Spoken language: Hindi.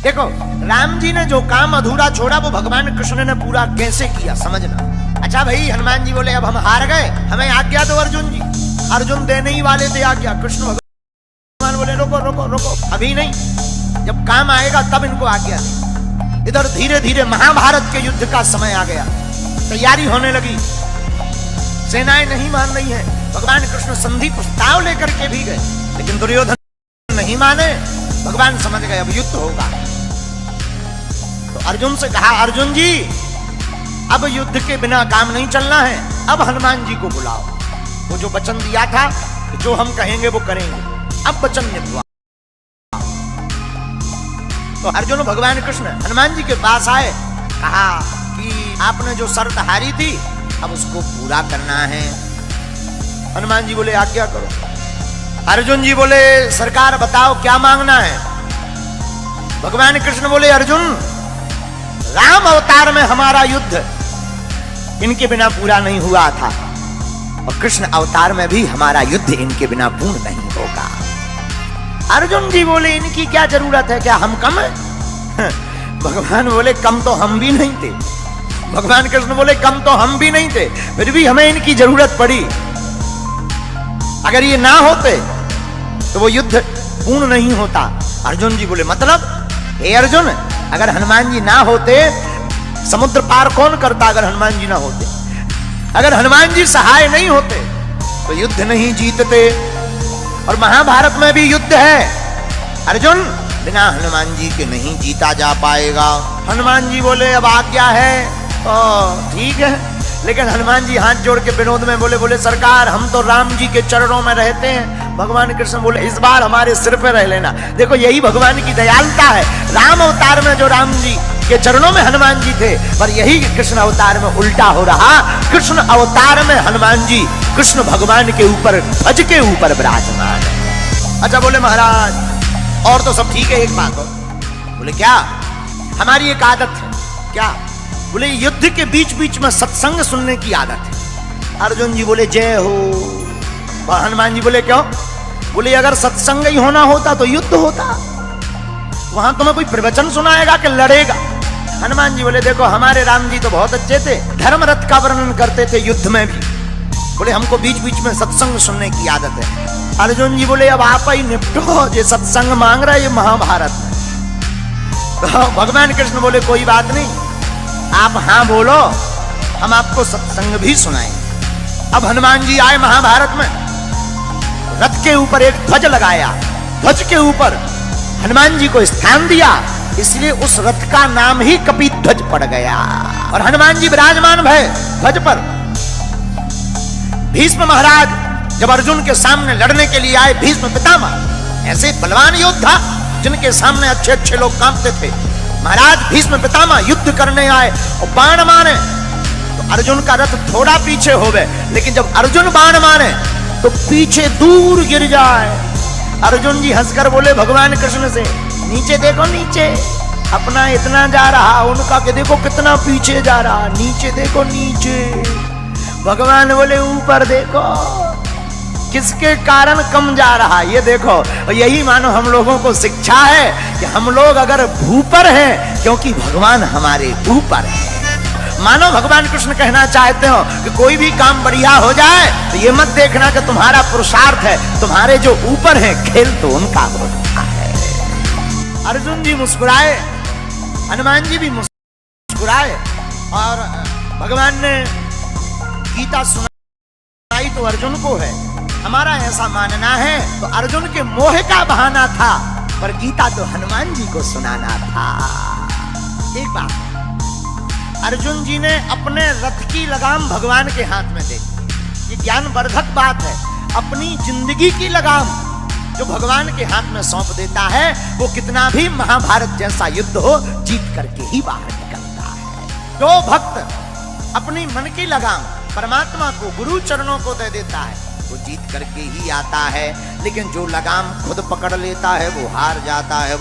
देखो राम जी ने जो काम अधूरा छोड़ा वो भगवान कृष्ण ने पूरा कैसे किया समझना। अच्छा भाई, हनुमान जी बोले अब हम हार गए, हमें आज्ञा दो अर्जुन जी। अर्जुन देने ही वाले थे आज्ञा, कृष्ण भगवान बोले रोको रोको रोको, अभी नहीं, जब काम आएगा तब इनको आज्ञा दे। इधर धीरे धीरे महाभारत के युद्ध का समय आ गया, तैयारी होने लगी, सेनाएं नहीं मान रही हैं। भगवान कृष्ण संधि प्रस्ताव लेकर के भी गए, लेकिन दुर्योधन नहीं माने। भगवान समझ गए अब युद्ध होगा, तो अर्जुन से कहा अर्जुन जी अब युद्ध के बिना काम नहीं चलना है, अब हनुमान जी को बुलाओ। वो जो वचन दिया था जो हम कहेंगे वो करेंगे, अब वचन निभवा। तो अर्जुन भगवान कृष्ण हनुमान जी के पास आए, कहा कि आपने जो शर्त हारी थी अब उसको पूरा करना है। हनुमान जी बोले आज्ञा करो। अर्जुन जी बोले सरकार बताओ क्या मांगना है। भगवान कृष्ण बोले अर्जुन राम अवतार में हमारा युद्ध इनके बिना पूरा नहीं हुआ था, और कृष्ण अवतार में भी हमारा युद्ध इनके बिना पूर्ण नहीं होगा। अर्जुन जी बोले इनकी क्या जरूरत है, क्या हम कम है? भगवान बोले कम तो हम भी नहीं थे। भगवान कृष्ण बोले कम तो हम भी नहीं थे, फिर भी हमें इनकी जरूरत पड़ी। अगर ये ना होते तो वो युद्ध पूर्ण नहीं होता। अर्जुन जी बोले मतलब? हे अर्जुन, अगर हनुमान जी ना होते समुद्र पार कौन करता? अगर हनुमान जी ना होते, अगर हनुमान जी सहाय नहीं होते तो युद्ध नहीं जीतते। और महाभारत में भी युद्ध है अर्जुन, बिना हनुमान जी के नहीं जीता जा पाएगा। हनुमान जी बोले अब आज्ञा है, ठीक है, लेकिन हनुमान जी हाथ जोड़ के विनोद में बोले सरकार हम तो राम जी के चरणों में रहते हैं। भगवान कृष्ण बोले इस बार हमारे सिर पे रह लेना। देखो यही भगवान की दयालुता है। राम अवतार में जो राम जी के चरणों में हनुमान जी थे, पर यही कृष्ण अवतार में उल्टा हो रहा। कृष्ण अवतार में हनुमान जी कृष्ण भगवान के ऊपर ध्वज के ऊपर विराजमान है। अच्छा बोले महाराज और तो सब ठीक है, एक बात और। बोले क्या? हमारी एक आदत है। क्या? बोले युद्ध के बीच बीच में सत्संग सुनने की आदत है। अर्जुन जी बोले जय हो। हनुमान जी बोले क्यों? बोले अगर सत्संग ही होना होता तो युद्ध होता, वहां तुम्हें कोई प्रवचन सुनाएगा कि लड़ेगा? हनुमान जी बोले देखो हमारे राम जी तो बहुत अच्छे थे, धर्म रथ का वर्णन करते थे युद्ध में भी। बोले हमको बीच बीच में सत्संग सुनने की आदत है। अर्जुन जी बोले अब आप ही निपटो, ये सत्संग मांग रहा है ये महाभारत में। तो भगवान कृष्ण बोले कोई बात नहीं, आप हाँ बोलो, हम आपको सत्संग भी सुनाएंगे। अब हनुमान जी आए महाभारत में, रथ के ऊपर एक ध्वज लगाया, ध्वज के ऊपर हनुमान जी को स्थान दिया, इसलिए उस रथ का नाम ही कपिध्वज पड़ गया। और हनुमान जी विराजमान भय ध्वज पर। भीष्म महाराज जब अर्जुन के सामने लड़ने के लिए आए, भीष्म पितामह ऐसे बलवान योद्धा जिनके सामने अच्छे अच्छे लोग कांपते थे, महाराज भीष्म पितामह युद्ध करने आए और बाण मारे तो अर्जुन का रथ थोड़ा पीछे हो गए, लेकिन जब अर्जुन बाण मारे तो पीछे दूर गिर जाए। अर्जुन जी हंसकर बोले भगवान कृष्ण से नीचे देखो नीचे, अपना इतना जा रहा, उनका के देखो कितना पीछे जा रहा, नीचे देखो नीचे। भगवान बोले ऊपर देखो किसके कारण कम जा रहा, ये देखो। और यही मानो हम लोगों को शिक्षा है कि हम लोग अगर भूपर हैं क्योंकि भगवान हमारे ऊपर है। मानो भगवान कृष्ण कहना चाहते हो कि कोई भी काम बढ़िया हो जाए तो ये मत देखना कि तुम्हारा पुरुषार्थ है, तुम्हारे जो ऊपर है खेल तो उनका होता है। अर्जुन जी मुस्कुराए, हनुमान जी भी मुस्कुराए, और भगवान ने गीता सुनाई तो अर्जुन को है। हमारा ऐसा मानना है तो अर्जुन के मोह का बहाना था, पर गीता तो हनुमान जी को सुनाना था। एक बात, अर्जुन जी ने अपने रथ की लगाम भगवान के हाथ में दे दी, ये ज्ञानवर्धक बात है। अपनी जिंदगी की लगाम जो भगवान के हाथ में सौंप देता है, वो कितना भी महाभारत जैसा युद्ध हो जीत करके ही बाहर निकलता है। जो भक्त अपनी मन की लगाम परमात्मा को, गुरु चरणों को दे देता है, वो जीत करके ही आता है। लेकिन जो लगाम खुद पकड़ लेता है वो हार जाता है।